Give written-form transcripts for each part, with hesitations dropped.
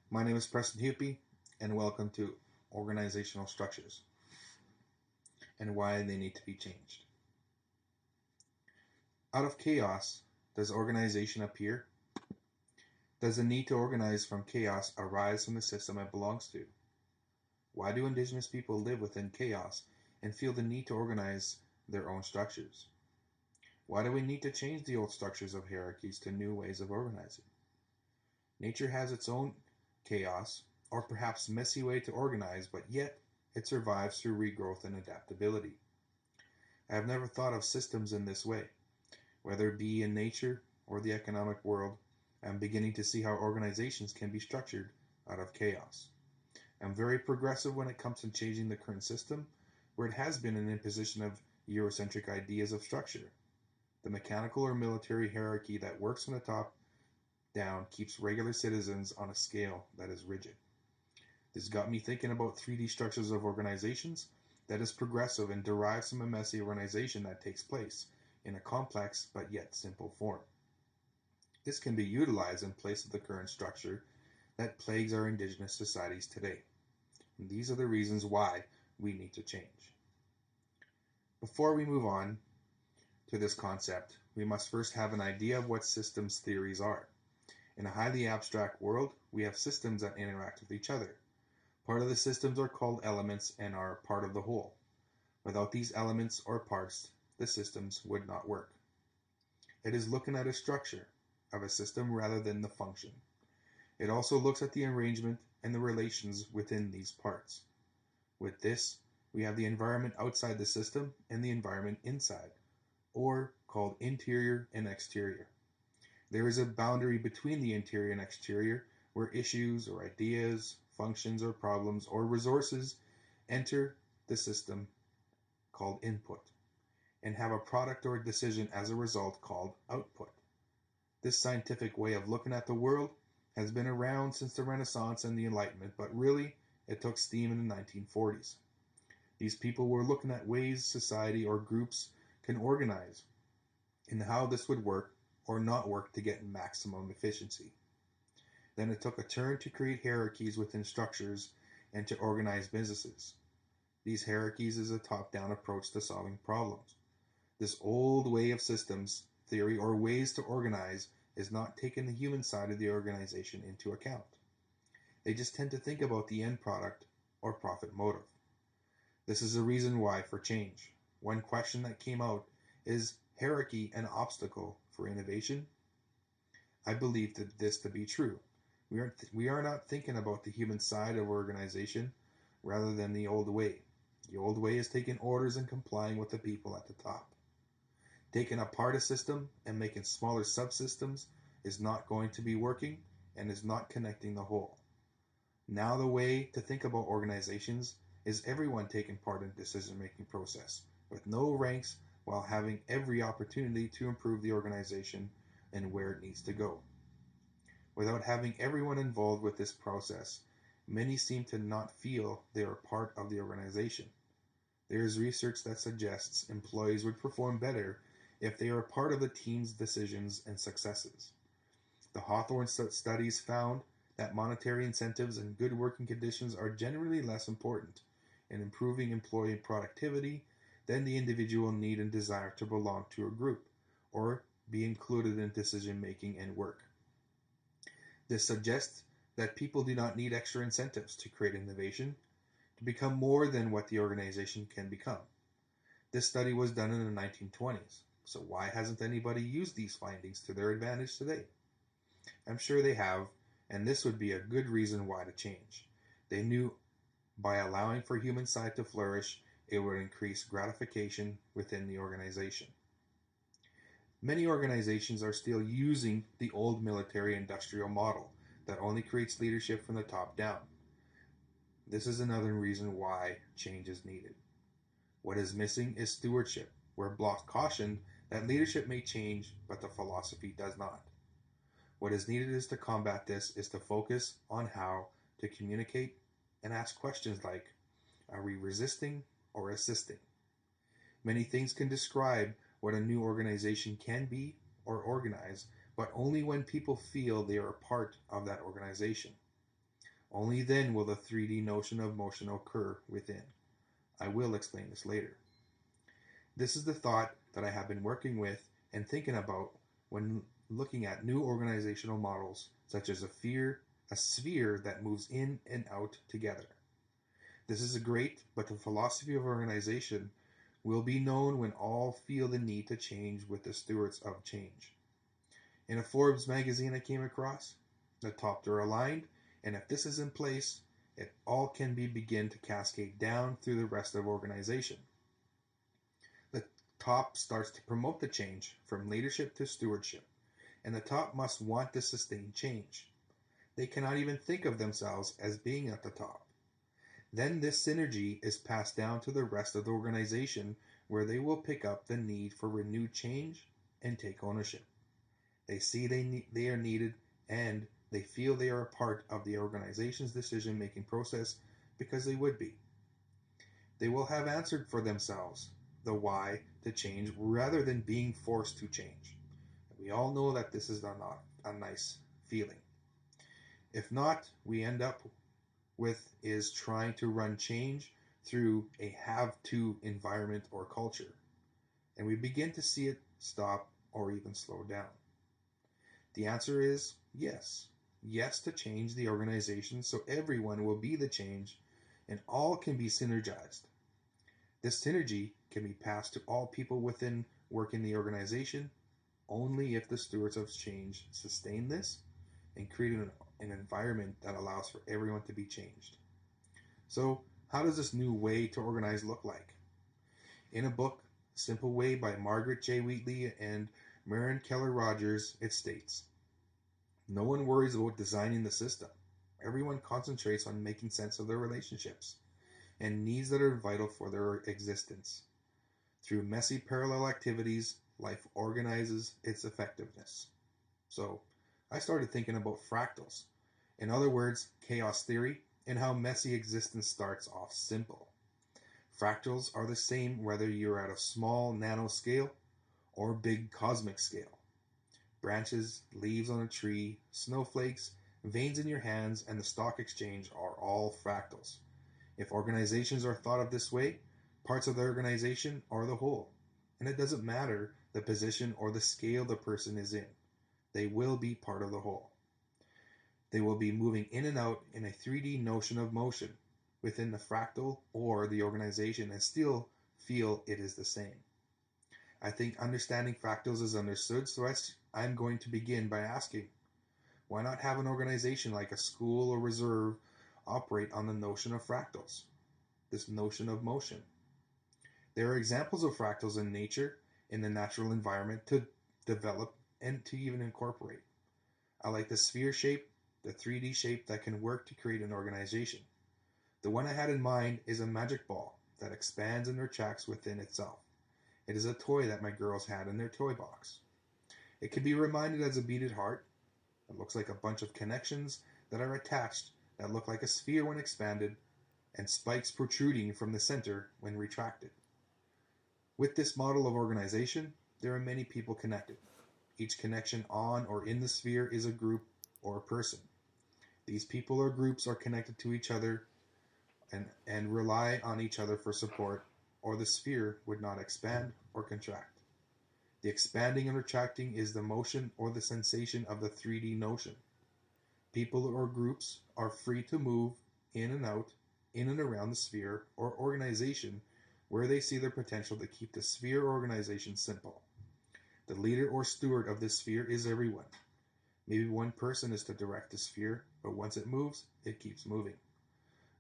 My name is Preston Hupy, and welcome to Organizational Structures and Why They Need to Be Changed. Out of chaos, does organization appear? Does the need to organize from chaos arise from the system it belongs to? Why do Indigenous people live within chaos and feel the need to organize their own structures? Why do we need to change the old structures of hierarchies to new ways of organizing? Nature has its own chaos, or perhaps messy way to organize, but yet it survives through regrowth and adaptability. I have never thought of systems in this way. Whether it be in nature or the economic world, I'm beginning to see how organizations can be structured out of chaos. I'm very progressive when it comes to changing the current system, where it has been an imposition of Eurocentric ideas of structure. The mechanical or military hierarchy that works from the top down keeps regular citizens on a scale that is rigid. This got me thinking about 3D structures of organizations that is progressive and derives from a messy organization that takes place in a complex but yet simple form. This can be utilized in place of the current structure that plagues our indigenous societies today. And these are the reasons why we need to change. Before we move on to this concept, we must first have an idea of what systems theories are. In a highly abstract world, we have systems that interact with each other. Part of the systems are called elements and are part of the whole. Without these elements or parts, the systems would not work. It is looking at a structure of a system rather than the function. It also looks at the arrangement and the relations within these parts. With this, we have the environment outside the system and the environment inside, or called interior and exterior. There is a boundary between the interior and exterior where issues or ideas, functions or problems or resources enter the system called input and have a product or a decision as a result called output. This scientific way of looking at the world has been around since the Renaissance and the Enlightenment, but really it took steam in the 1940s. These people were looking at ways society or groups can organize and how this would work or not work to get maximum efficiency. Then it took a turn to create hierarchies within structures and to organize businesses. These hierarchies is a top-down approach to solving problems. This old way of systems theory or ways to organize is not taking the human side of the organization into account. They just tend to think about the end product or profit motive. This is a reason why for change. One question that came out is hierarchy an obstacle for innovation? I believe that this to be true. We are not thinking about the human side of organization rather than the old way. The old way is taking orders and complying with the people at the top. Taking apart a system and making smaller subsystems is not going to be working and is not connecting the whole. Now the way to think about organizations is everyone taking part in the decision-making process with no ranks while having every opportunity to improve the organization and where it needs to go. Without having everyone involved with this process, many seem to not feel they are part of the organization. There is research that suggests employees would perform better if they are part of the team's decisions and successes. The Hawthorne studies found that monetary incentives and good working conditions are generally less important in improving employee productivity than the individual need and desire to belong to a group or be included in decision making and work. This suggests that people do not need extra incentives to create innovation, to become more than what the organization can become. This study was done in the 1920s, so why hasn't anybody used these findings to their advantage today? I'm sure they have, and this would be a good reason why to change. They knew by allowing for human side to flourish, it would increase gratification within the organization. Many organizations are still using the old military industrial model that only creates leadership from the top down. This is another reason why change is needed. What is missing is stewardship, where Bloch cautioned that leadership may change, but the philosophy does not. What is needed is to combat this is to focus on how to communicate and ask questions like, are we resisting or assisting? Many things can describe what a new organization can be or organize, but only when people feel they are a part of that organization. Only then will the 3D notion of motion occur within. I will explain this later. This is the thought that I have been working with and thinking about when looking at new organizational models, such as a sphere that moves in and out together. This is great, but the philosophy of organization will be known when all feel the need to change with the stewards of change. In a Forbes magazine I came across, the top are aligned, and if this is in place, it all can begin to cascade down through the rest of organization. The top starts to promote the change from leadership to stewardship, and the top must want to sustain change. They cannot even think of themselves as being at the top. Then this synergy is passed down to the rest of the organization, where they will pick up the need for renewed change and take ownership. They see they are needed, and they feel they are a part of the organization's decision-making process because they would be. They will have answered for themselves the why to change rather than being forced to change. We all know that this is not a nice feeling. If not, we end up with is trying to run change through a have-to environment or culture, and we begin to see it stop or even slow down. The answer is yes. Yes to change the organization so everyone will be the change and all can be synergized. This synergy can be passed to all people within work in the organization only if the stewards of change sustain this and create an environment that allows for everyone to be changed. So, how does this new way to organize look like? In a book, Simple Way by Margaret J. Wheatley and Maren Keller Rogers, it states, no one worries about designing the system. Everyone concentrates on making sense of their relationships and needs that are vital for their existence. Through messy parallel activities, life organizes its effectiveness. So, I started thinking about fractals. In other words, chaos theory, and how messy existence starts off simple. Fractals are the same whether you're at a small nanoscale or big cosmic scale. Branches, leaves on a tree, snowflakes, veins in your hands, and the stock exchange are all fractals. If organizations are thought of this way, parts of the organization are the whole. And it doesn't matter the position or the scale the person is in. They will be part of the whole. They will be moving in and out in a 3D notion of motion within the fractal or the organization and still feel it is the same. I think understanding fractals is understood, so I'm going to begin by asking, why not have an organization like a school or reserve operate on the notion of fractals, this notion of motion? There are examples of fractals in nature, in the natural environment, to develop and to even incorporate. I like the sphere shape, the 3D shape that can work to create an organization. The one I had in mind is a magic ball that expands and retracts within itself. It is a toy that my girls had in their toy box. It can be reminded as a beaded heart. It looks like a bunch of connections that are attached that look like a sphere when expanded and spikes protruding from the center when retracted. With this model of organization, there are many people connected. Each connection on or in the sphere is a group or a person. These people or groups are connected to each other and rely on each other for support, or the sphere would not expand or contract. The expanding and retracting is the motion or the sensation of the 3D notion. People or groups are free to move in and out, in and around the sphere or organization where they see their potential to keep the sphere or organization simple. The leader or steward of this sphere is everyone. Maybe one person is to direct the sphere, but once it moves, it keeps moving.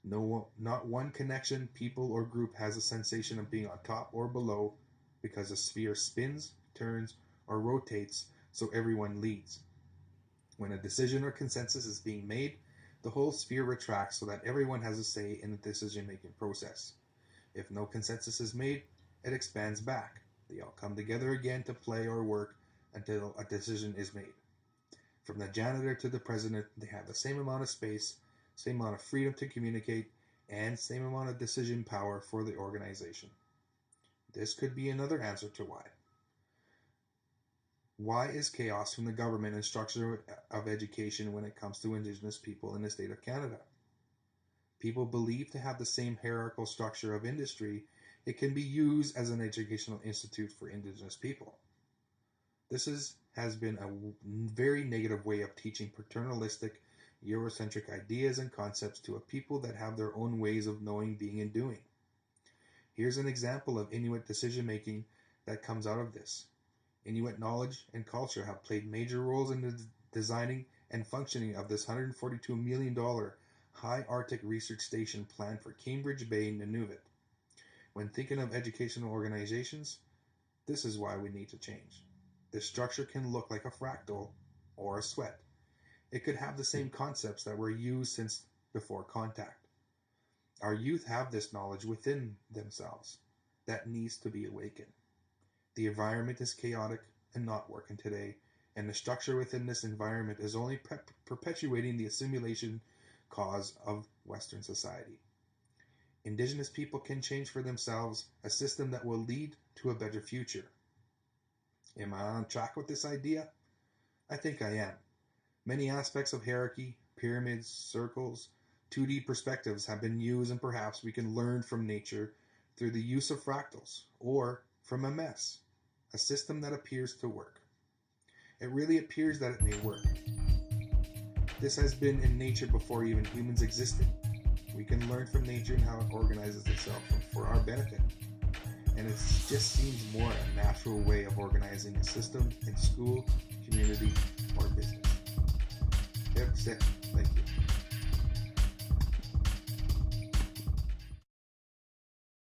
Not one connection, people, or group has a sensation of being on top or below because the sphere spins, turns, or rotates so everyone leads. When a decision or consensus is being made, the whole sphere retracts so that everyone has a say in the decision-making process. If no consensus is made, it expands back. They all come together again to play or work until a decision is made. From the janitor to the president, they have the same amount of space, same amount of freedom to communicate, and same amount of decision power for the organization. This could be another answer to why. Why is chaos from the government and structure of education when it comes to Indigenous people in the state of Canada? people believe to have the same hierarchical structure of industry, it can be used as an educational institute for Indigenous people. Has been a very negative way of teaching paternalistic, Eurocentric ideas and concepts to a people that have their own ways of knowing, being, and doing. Here's an example of Inuit decision-making that comes out of this. Inuit knowledge and culture have played major roles in the designing and functioning of this $142 million high Arctic research station planned for Cambridge Bay, Nunavut. When thinking of educational organizations, this is why we need to change. The structure can look like a fractal or a sweat. It could have the same concepts that were used since before contact. Our youth have this knowledge within themselves that needs to be awakened. The environment is chaotic and not working today, and the structure within this environment is only perpetuating the assimilation cause of Western society. Indigenous people can change for themselves a system that will lead to a better future. Am I on track with this idea? I think I am. Many aspects of hierarchy, pyramids, circles, 2D perspectives have been used, and perhaps we can learn from nature through the use of fractals, or from a mess, a system that appears to work. It really appears that it may work. This has been in nature before even humans existed. We can learn from nature and how it organizes itself for our benefit. And it just seems more a natural way of organizing a system in school, community, or business. Yep, thank you.